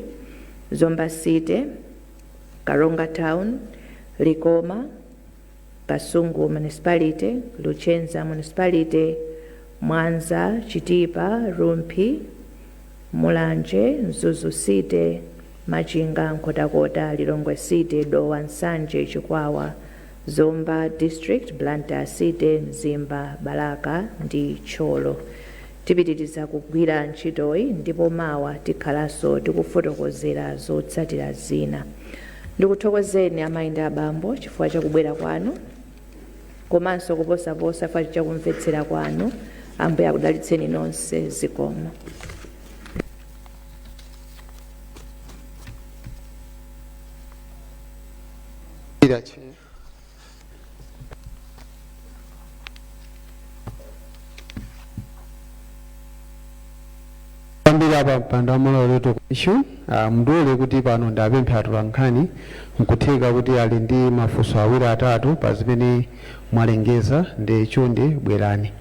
Zomba City, Karonga Town, Likoma, Kasungu Municipality, Luchenza Municipality, Mwanza, Chitipa, Rumpi, Mulanje, Mzuzu City, Machinga, Nkotakota, Lilongwe City, Dowa, Nsanje, Chikwawa, Zomba District, Blantyre City, Mzimba, Balaka ndi Cholo. Tipitiriza kugwira ntchitoyi ndipo mawa tikhalanso tikufotokozera zotsatira zina. Ndikuthokozeni amayi ndi abambo chifukwa chakubwera kwanu. komanso kuposaposa chifukwa chakumvetsera kwanu. Ambuye akudalitseni nonse. Zikomo. Ambira pa mpando wa Malawi Leto Commission mndole kuti pano ndapempha atolankhani nkutheka kuti ali ndi mafunso awiri atatu pa zimene mwalengeza, ndi chonde bwerani.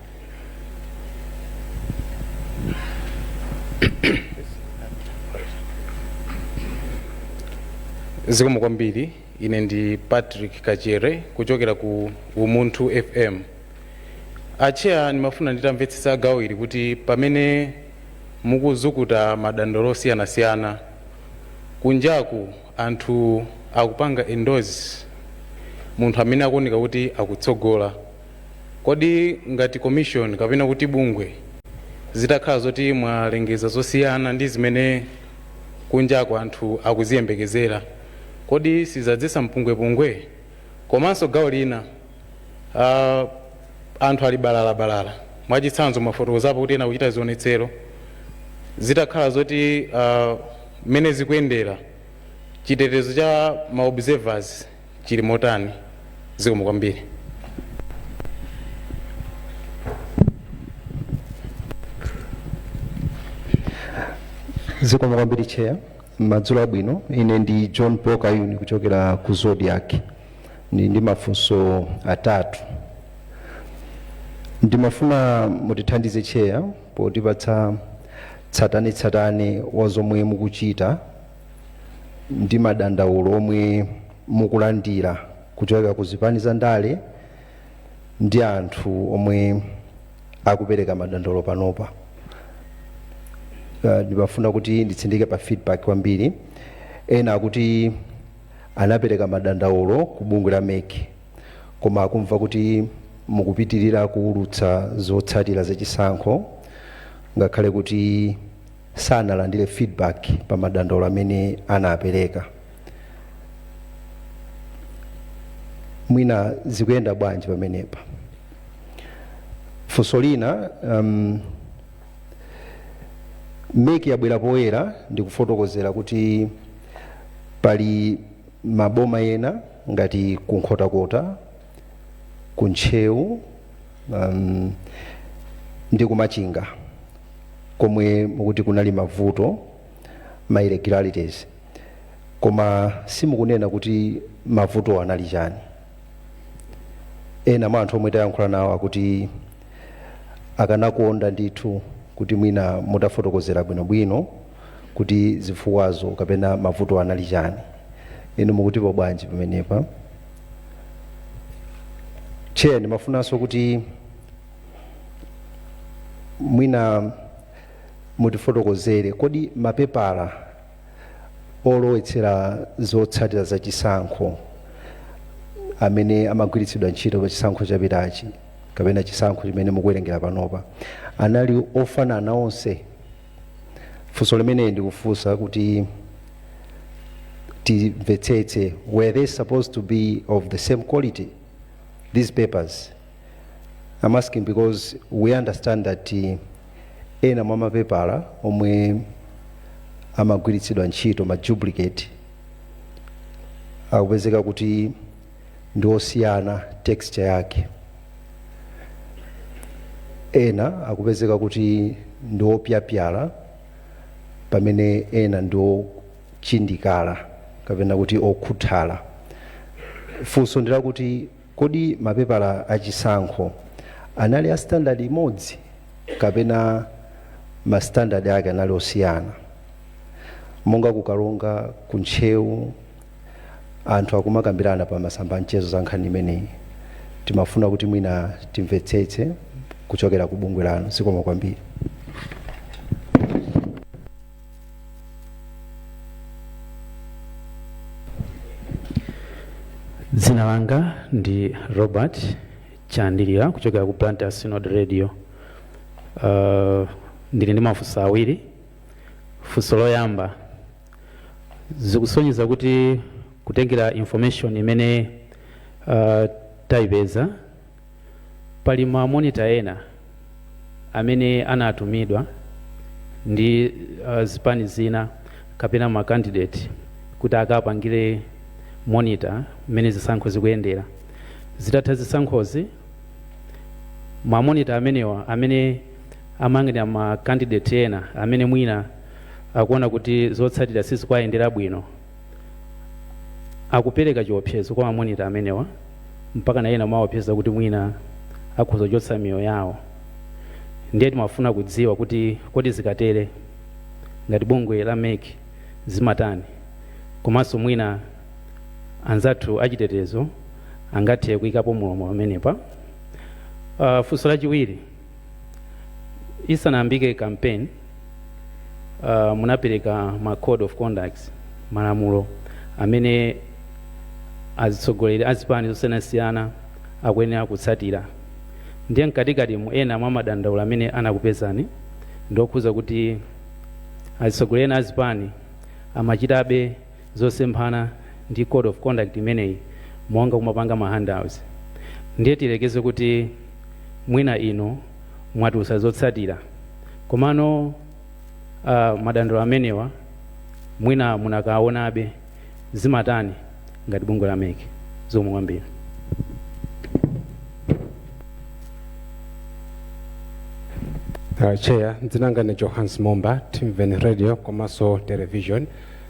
Zikomo kwambiri. Ine ndi Patrick Kachere kuchokera ku Umunthu FM. Acheya nimafuna nditamvetsetsa gawo ili kuti pamene mukuzukuta madandaulo osiyanasiyana kunjaku anthu akupanga endorse munthu amene akuoneka kuti akutsogola. Kodi ngati commission kapena kuti bungwe zitakhala zoti mwalengeza zosiyana ndi zimene kunjaku anthu akuziyembekezera, kodi sizadzesa mpungwepungwe? Komanso gawo lina anthu ali balala mwachitsanzo mafotokozapo kuti ena kuchita zionetsero zitakhala zoti mene zikuyendera chitetezo cha maobservers chili motani? Zikomo kwambiri. Zikomo kwambiri Chair. Madzulo abwino. Ine ndi John Paul Kayuni kuchokera ku Zodiac. Ndi mafunso atatu. Ndimafuna mutithandize Chair potipatsa tsatane wa zomwe mukuchita ndi madandaulo omwe mukulandira kuchokera ku zipani za ndale ndi anthu omwe akupereka madandaulo panopa. Ndimafuna kuti nditsindike pa feedback kwambiri. Ena akuti anapereka madandaulo ku bungwe la MEC koma akumva kuti mukupitirira kuulutsa zotsatira zachisankho ngakhale kuti sanalandire feedback pa madandaulo amene anapereka. Mwina zikuyenda bwanji pamenepa? Funso lina, MEC yabwera poyera ndi kufotokozera kuti pali maboma ena ngati kunkhotakota, kuntcheu ndi kumachinga komwe mukuti kunali mavuto, ma irregularities, koma simukunena kuti mavuto anali chani. Ena mwa anthu omwe tayankhula nawo akuti akanakonda ndithu kuti mwina mutafotokozera bwinobwino kuti zifukwazo kapena mavuto anali chani. Inu mukutipo bwanji pamenepa? Chair, ndimafunanso kuti mwina mutifotokozere kodi mapepala olowetsera zotsatira zachisankho amene amagwiritsidwa ntchito pa chisankho chapitachi kapena chisankho chimene mukuwerengera panopa anali ofanana onse? Funso limene ndikufunsa kuti timvetsetse, were they supposed to be of the same quality, these papers? I'm asking because we understand that ena mwa mapepala omwe amagwiritsidwa ntchito ma duplicate akupezeka kuti ndi osiyana texture yake, ena akupezeka kuti ndi opyapyala pamene ena ndi ochindikala kapena kuti okhuthala. Funso ndila kuti kodi mapepala achisankho anali a standard imodzi kapena ma standard ake anali osiyana? Monga kukalonga, kuntcheu, anthu akumakambirana pa masamba mchezo za nkhani imeneyi. Timafuna kuti mwina timvetsetse kuchokera ku bungwe lanu. Zikomo kwambiri. Dzina langa ndi Robert Chandilira kuchokera ku Planta Synod Radio. Ndili ndi mafunso awiri. Funso loyamba, zikusonyeza kuti kutengera information imene taipeza pali ma monitor ena amene anatumidwa ndi zipani zina kapena ma candidate kuti akapangire monitor mmene zisankho zikuyendera. Zitatha zisankhozi ma monitor amenewa amene amangirira ma candidate ena amene mwina akuona kuti zotsatira sizikuyendera bwino akupereka chiopsezo kwa ma monitor amenewa mpaka na ena maopseza kuti mwina akhoza kuchotsa miyoyo yawo. Ndiye timafuna kudziwa kuti kodi zikatere ngati bungwe la MEC zimatani, komanso mwina anzathu achitetezo angathe kuyikapo mulomo pamenepa. Funso lachiwiri, isanayambike campaign munapereka ma code of conduct, malamulo amene azitsogoleri azipani zosiyanasiyana akuyenera kutsatira. Ndiye mkatikati mu ena mwa madandaula amene anakupezani ndokhuza kuti azitsogoleri azipani amachitabe zosemphana ndi code of conduct imeneyi monga kumapanga ma handouts. Ndiye tilekeze kuti mwina ino mwatulutsa zotsatira, komano madandaula amenewa mwina munakaonabe zimatani ngati bungwe la MEC. Zomwe kwambiri. Chair, ndzinanga ne Johans Momba, TVN Radio komanso television.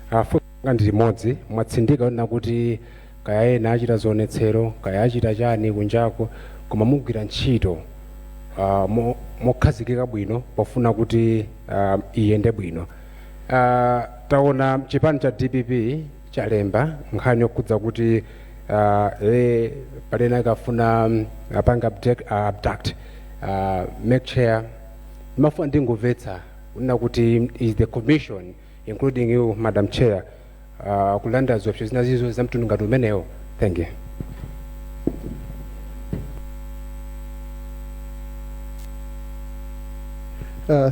Funga ndi limodzi mwatsindika na kuti kaya ena achita zionetsero kaya achita chani kunjako koma mugwira ntchito mokhazikika bwino pofuna kuti iyende bwino. Taona chipani cha DPP chalemba nkhani yokhudza kuti palena ikafuna apanga abduct MEC chair. Mafuna ndingomvetsa una kuti is the commission including you Madam Chair kulanda zopsyo zinazizo za mtundu ngati umenewo. Thank you.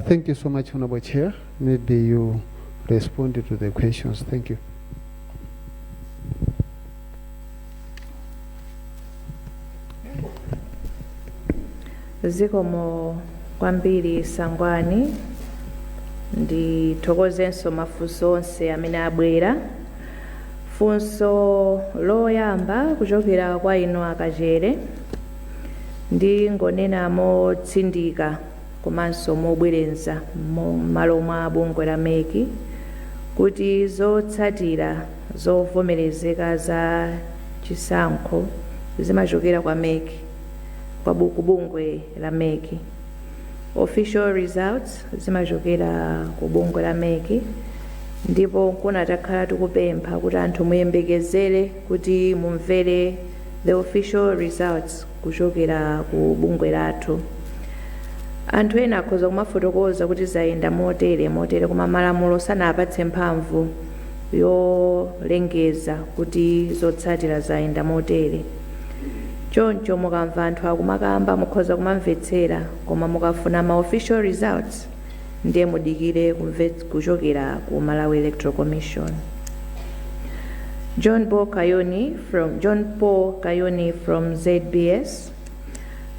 Thank you so much, Honorable Chair. Maybe you responded to the questions. Thank you. Zikomo kwambiri Sangwani, ndithokozenso mafunso onse amene abwera. Funso loyamba kuchokera kwa inu akachere ndi ngonena motsindika komanso mobwerenza m'malo mwa bungwe la MEC kuti zotsatira zovomerezeka za chisankho zimachokera kwa MEC, kwa bungwe la MEC. Official results zimachokera ku bungwe la MEC, ndipo kunatakhala tikupempha kuti anthu muyembekezere kuti mumvere the official results kuchokera ku bungwe lathu. Anthu ena akhoza kumafotokoza kuti zayenda motere koma malamulo sanapatse mphamvu yolengeza kuti zotsatira zayenda motere. Choncho mukamva anthu akumakamba mukhoza kumamvetsera, koma mukafuna ma official results ndiye mudikire kuchokera ku Malawi Electoral Commission. John Paul Kayoni from ZBS.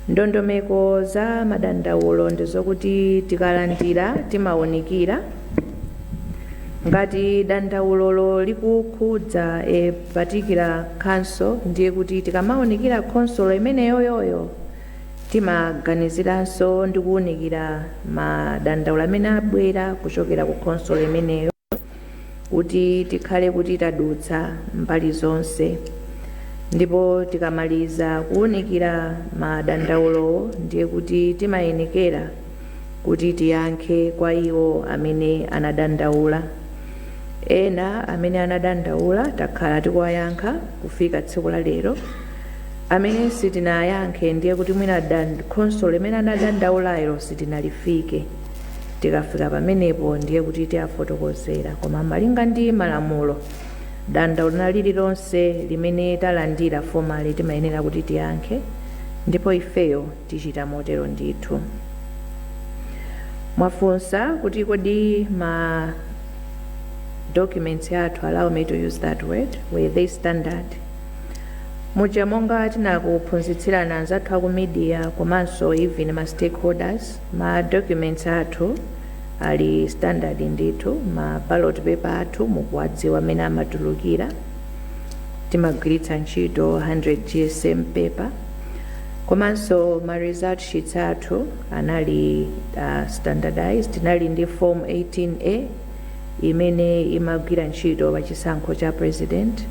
Ndondomeko za madandaulo ndizokuti tikalandira timawunikira ngati dandaulolo likukhudza a particular council ndiye kuti tikamawunikira council imeneyoyoyo timaganiziranso ndi kuwunikira madandaulo amene abwera kuchokera ku council imeneyo kuti tikhale kuti tadutsa mbali zonse. Ndipo tikamaliza kuwunikira madandaulo ndiye kuti timayenekera kuti tiyankhe kwa iwo amene anadandaula. Ena amene anadandaula takhala tikuwayankha kufika tsiku la lero. Amene sitinayankhe ndiye kuti mwina council imene anadandaulayo sitinalifike. Tikafika pamenepo ndiye kuti tiafotokozera, koma malinga ndi malamulo dandaulo lililonse limene talandira formally timayenera kuti tiyankhe, ndipo ifeyo tichita motero ndithu. Mwafunsa kuti kodi ma documents yathu, allow me to use that word, were they standard? muja monga tinakuphunzitsirana anzathu aku media komanso even ma stakeholders ma documents athu ali standard ndithu ma ballot paper athu mukuwadziwa amene amatulukira timagwiritsa ntchito 100 GSM paper komanso ma result sheets athu anali standardized tinali ndi form 18A imene imagwira ntchito pa chisankho cha president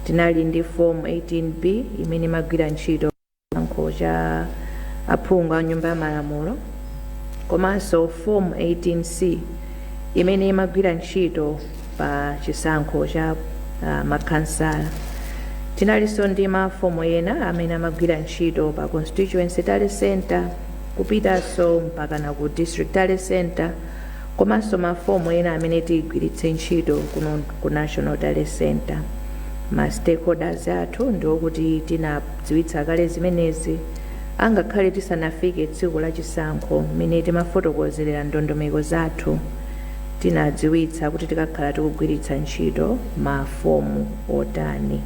tinali ndi form 18B imene imagwira ntchito chisankho cha aphungu a nyumba ya malamulo komanso form 18C imene imagwira ntchito pa chisankho cha makhansala tinalinso ndi mafomu ena amene amagwira ntchito pa constituency tally center kupitanso mpakana ku district tally center komanso mafomu ena amene tigwiritse ntchito kuno ku national tally center ma stakeholders athu ndiokuti tinadziwitsa kale zimenezi angakhale tisanafike tsiku la chisankho mmene timafotokozerera ndondomeko zathu tinadziwitsa kuti tikakhala tikugwiritsa ntchito mafomu otani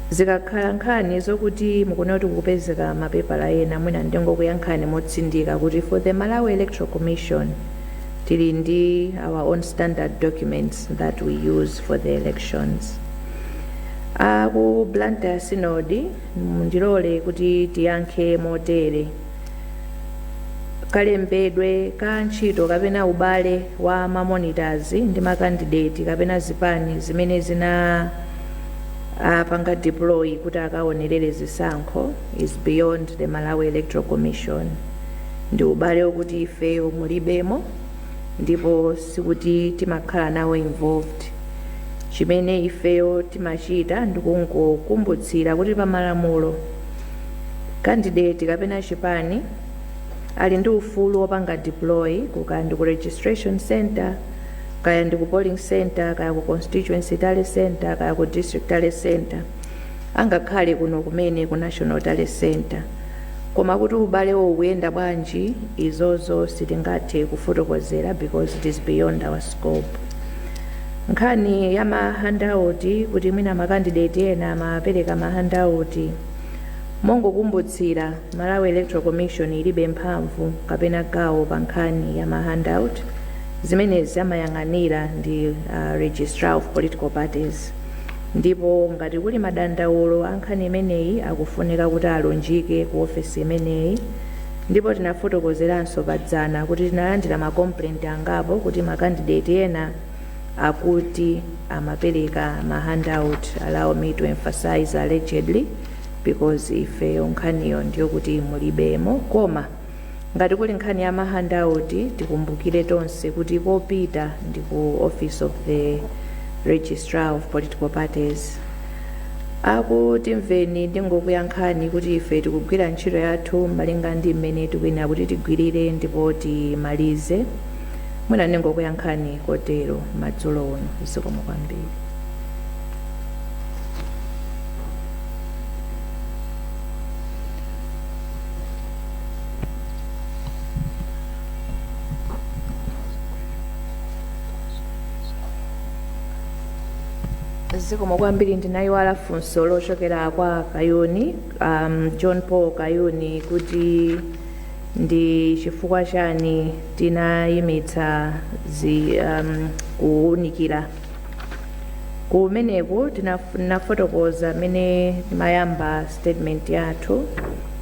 zikakhala nkhani zokuti mukuona kuti kukupezeka mapepala ena mwina ndingokuyankhani motsindika kuti for the Malawi Electoral Commission tili ndi our own standard documents that we use for the elections ku Blantyre Synod ndilole kuti tiyankhe motere kalembedwe ka ntchito kapena ubale wa mamonitors ndi makandidate kapena zipani zimene zina apanga deploy kuti akaonerere zisankho is beyond the Malawi Electoral Commission ndi ubale wokuti ifeyo mulibemo ndipo sikuti timakhala nawo involved chimene ifeyo timachita ndikungokumbutsira kuti pa malamulo candidate kapena chipani ali ndi ufulu wopanga deploy kukandi ku registration center kaya ndi ku polling center kaya ku constituency tally center kaya ku district tally center angakhale kuno kumene ku national tally center koma kuti ubale uyenda bwanji izozo sitingathe kufotokozera because it is beyond our scope nkhani ya ma handout kuti mwina makandidate ena amapereka ma handout mongokumbutsira Malawi Electoral Commission ilibe mphamvu kapena gawo pa nkhani ya ma handout zimenezi amayang'anira ndi registrar of political parties ndipo ngati kuli madandaulo ankhani imeneyi akufunika kuti alunjike ku ofisi imeneyi ndipo tinafotokozeranso padzana kuti tinalandira ma complaint angapo kuti makandidate ena akuti amapereka ma handout. Allow me to emphasize allegedly because ifeyo nkhaniyo ndiyo kuti mulibemo koma ngati kuli nkhani ya ma handout tikumbukire tonse kuti kopita ndi ku office of the registrar of political parties akuti mveni ndingokuyankhani kuti ife tikugwira ntchito yathu malinga ndi mmene tikuyenera kuti tigwirire ndipo timalize mwina ndingokuyankhani kotero madzulo uno zikomo kwambiri. Zikomo kwambiri ndinayiwala funso lochokera kwa Kayuni John Paul Kayuni kuti ndi chifukwa chani tinayimitsa kuwunikira kumeneko. Tinafotokoza mene mayamba statement yathu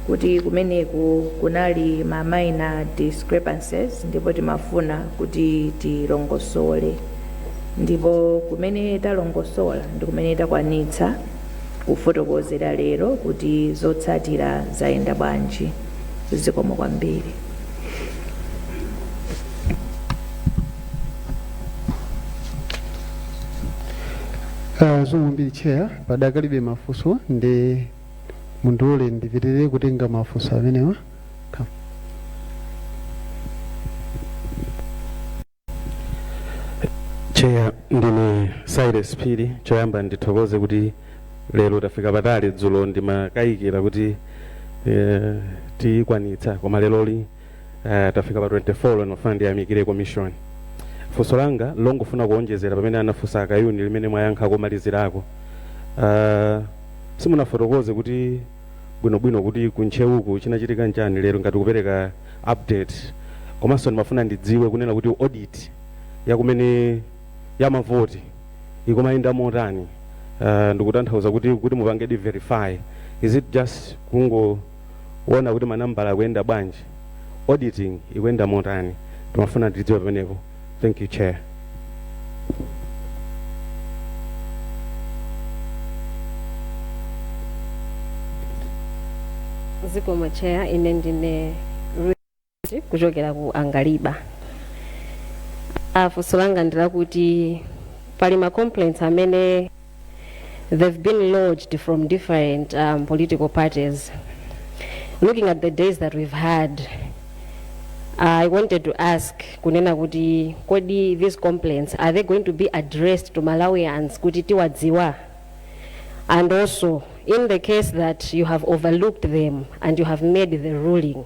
kuti kumeneku kunali ma minor discrepancies ndipo timafuna kuti tilongosole ndipo kumene talongosola ndi kumene takwanitsa kufotokozera lero kuti zotsatira zayenda bwanji. Zikomo kwambiri. Zikomo kwambiri chair padakalibe mafunso ndi mundule ndipitirire kutenga mafunso amenewa. Chair ndine Cyrus Phiri choyamba ndithokoze kuti lero tafika patali dzulo ndimakayikira kuti tikwanitsa koma leloli tafika pa 24 lonofuna ndiyamikire commission. Funso langa longofuna kuonjezera pamene anafunsa Kayuni limene mwayankha komalizirako simunafotokoze kuti bwinobwino kuti kunchewuku chinachitika nchani lero ngati kupereka update, komanso ndimafuna ndidziwe kunena kuti audit yakumene yamavoti ikumayenda motani. Ndikutanthauza kuti mupange di verify, is it just kungoona kuti manambala akuyenda bwanji, auditing ikuyenda motani? Ndimafuna ndidziwe pamenepo. Thank you, Chair. Zikomo Chair, ine ndine kuchokera ku Angaliba. Funso langa ndila kuti pali ma complaints amene they've been lodged from different political parties. Looking at the days that we've had, I wanted to ask kunena kuti kodi these complaints, are they going to be addressed to Malawians kuti tiwadziwa? And also, in the case that you have overlooked them and you have made the ruling,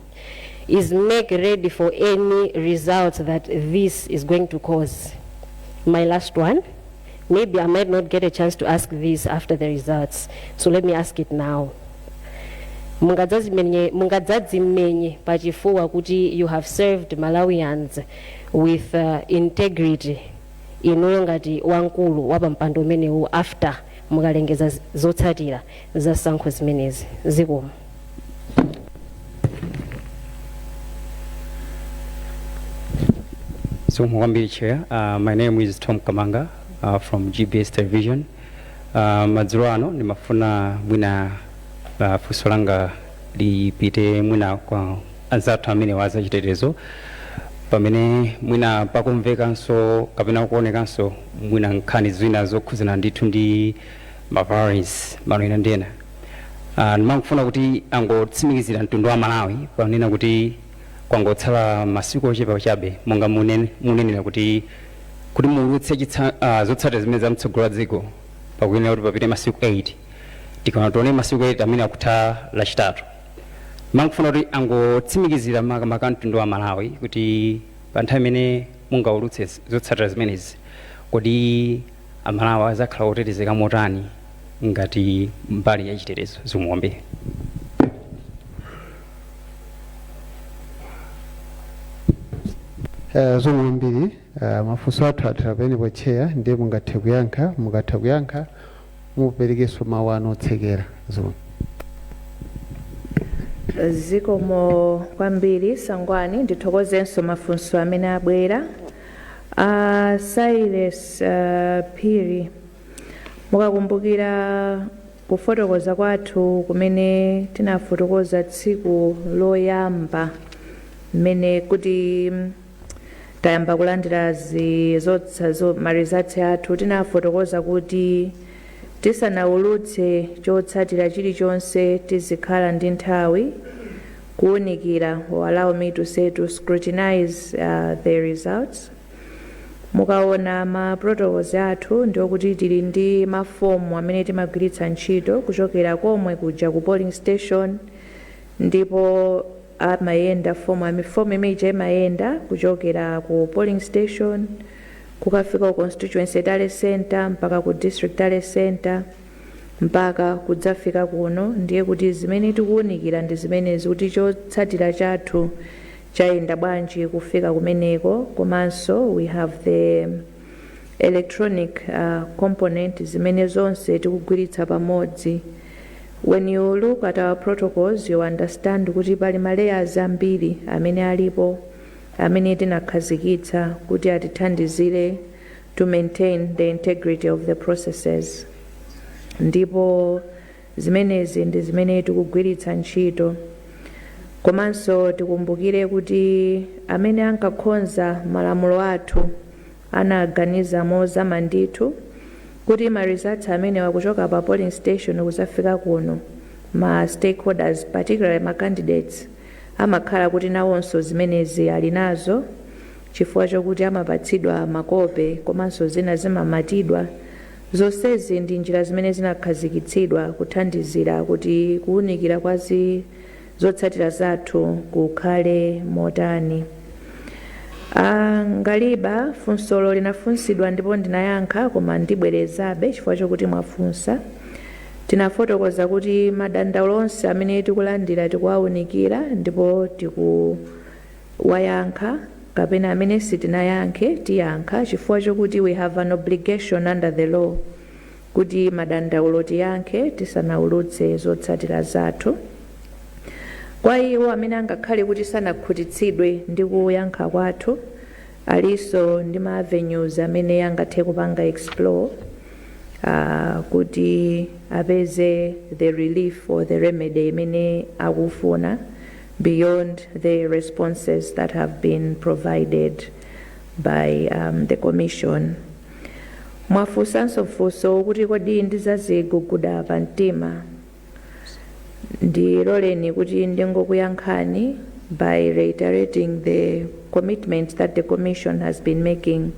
is MEC ready for any results that this is going to cause? My last one, maybe I might not get a chance to ask this after the results, so let me ask it now. Mungadzadzimmenye pachifuwa kuti you have served Malawians with integrity inuyo ngati wankulu wapampando umenewu after mukalengeza zotsatira za sankho zimenezi. Zikomo. So Mwambiri Chair, my name is Tom Kamanga from GBS Television. Madzulo ano ndimafuna mwina funso langa lipite mwina kwa anzathu amene waza chitetezo pamene mwina pakumvekanso kapena kuonekanso mwina nkhani zina zokhuzana ndithu ndi violence malo ndena. Ndimafuna kuti angotsimikizira mtundu wa Malawi panena kuti kwangotsala masiku ochepa chabe monga munenera kuti mulutse zotsatira zimene zamtsogolo dziko pakuyenera kuti papite masiku 8 tikana tione masiku 8 amene akutha lachitatu. Ndimafuna kuti angotsimikizira makamaka mtundu wa Malawi kuti pa nthawi imene mungaulutse zotsatira zimenezi kodi Amalawi azakhala otetezeka motani ngati mbali ya chitetezo. Zikomo. Zikomo. Mafunso athu athera penepo Chair, ndiye mungathe kuyankha muperekenso mawu anu otsekera. Zikomo kwambiri Sangwani, ndithokozenso mafunso amene abwera. Silas Phiri, mukakumbukira kufotokoza kwathu kumene tinafotokoza tsiku loyamba mmene kuti tayamba kulandira marizatsi athu, tinafotokoza kuti tisanaulutse chotsatira chilichonse tizikhala ndi nthawi kuwunikira, allow me to say to scrutinize the results. Mukaona ma protocols athu ndiokuti tili ndi mafomu amene timagwiritsa ntchito kuchokera komwe kuja ku polling station, ndipo amayenda fomu imene imayenda kuchokera ku polling station kukafika ku constituency tale center mpaka ku district tale center mpaka kudzafika kuno. Ndiye kuti zimene tikuwunikira ndi zimenezi kuti chotsatira chathu chayenda bwanji kufika kumeneko. Komanso we have the electronic component zimene zonse tikugwiritsa pamodzi. When you look at our protocols, you understand kuti pali layers ambiri amene alipo amene tinakhazikitsa kuti atithandizire to maintain the integrity of the processes. Ndipo zimenezi ndi zimene tikugwiritsa ntchito. Komanso tikumbukire kuti amene ankakhonza malamulo athu anaganiza mozama ndithu kuti ma results amene wakuchoka pa polling station kuzafika kuno, ma stakeholders particularly ma candidates amakhala kuti nawonso zimenezi ali nazo, chifukwa chokuti amapatsidwa makope komanso zina zimamatidwa. Zonsezi ndi njira zimene zinakhazikitsidwa kuthandizira kuti kuwunikira kwa zotsatira zathu kukhale motani. ngaliba funsolo linafunsidwa ndipo ndinayankha koma ndibwerezabe chifukwa chokuti mwafunsa. Tinafotokoza kuti madandaulo onse amene tikulandira tikuwaunikira ndipo tikuwayankha, kapena amene sitinayankhe tiyankha chifukwa chokuti we have an obligation under the law kuti madandaulo tiyankhe tisanaulutse zotsatira zathu. Kwa iwo amene angakhale kuti sanakhutitsidwe ndi kuyankha kwathu, aliso ndi ma avenues amene angathe kupanga explore kuti apeze the relief or the remedy imene akufuna beyond the responses that have been provided by the commission. Mwafunsanso funso kuti kodi ndizaziguguda pa mtima. Ndiloleni kuti ndingokuyankhani by reiterating the commitment that the commission has been making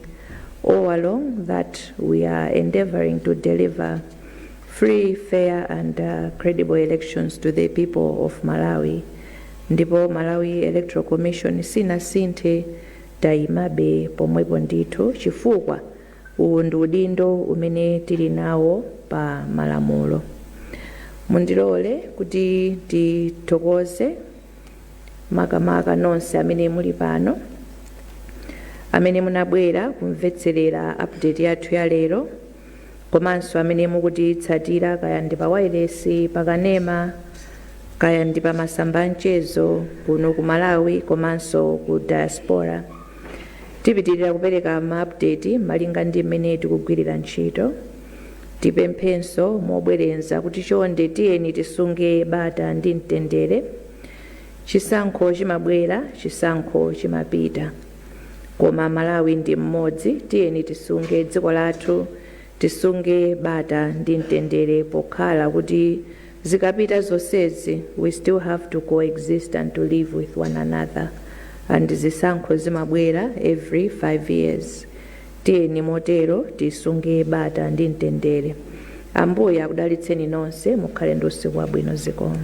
all along, that we are endeavoring to deliver free, fair and credible elections to the people of Malawi. Ndipo Malawi Electoral Commission sinasinthe taimabe pomwepo ndithu chifukwa uwu ndi udindo umene tili nawo pa malamulo. Mundilole kuti tithokoze makamaka nonse amene muli pano, amene munabwera kumvetserera update yathu ya lero, komanso amene mukutitsatira kaya ndi pa wireless, pa kanema, kaya ndi pa masamba mchezo kuno ku Malawi komanso ku diaspora. Tipitirira kupereka ma-update malinga ndi mmene tikugwirira ntchito. Tipemphenso mobwerenza kuti chonde tiyeni tisunge bata ndi mtendere. Chisankho chimabwera, chisankho chimapita, koma Malawi ndi mmodzi. Tiyeni tisunge dziko lathu, tisunge bata ndi mtendere pokhala kuti zikapita zonsezi we still have to coexist and to live with one another, and zisankho zimabwera every 5 years. Tiyeni motero tisunge bata ndi mtendere. Ambuye akudalitseni nonse, mukhale ndi usiku wabwino. Zikomo.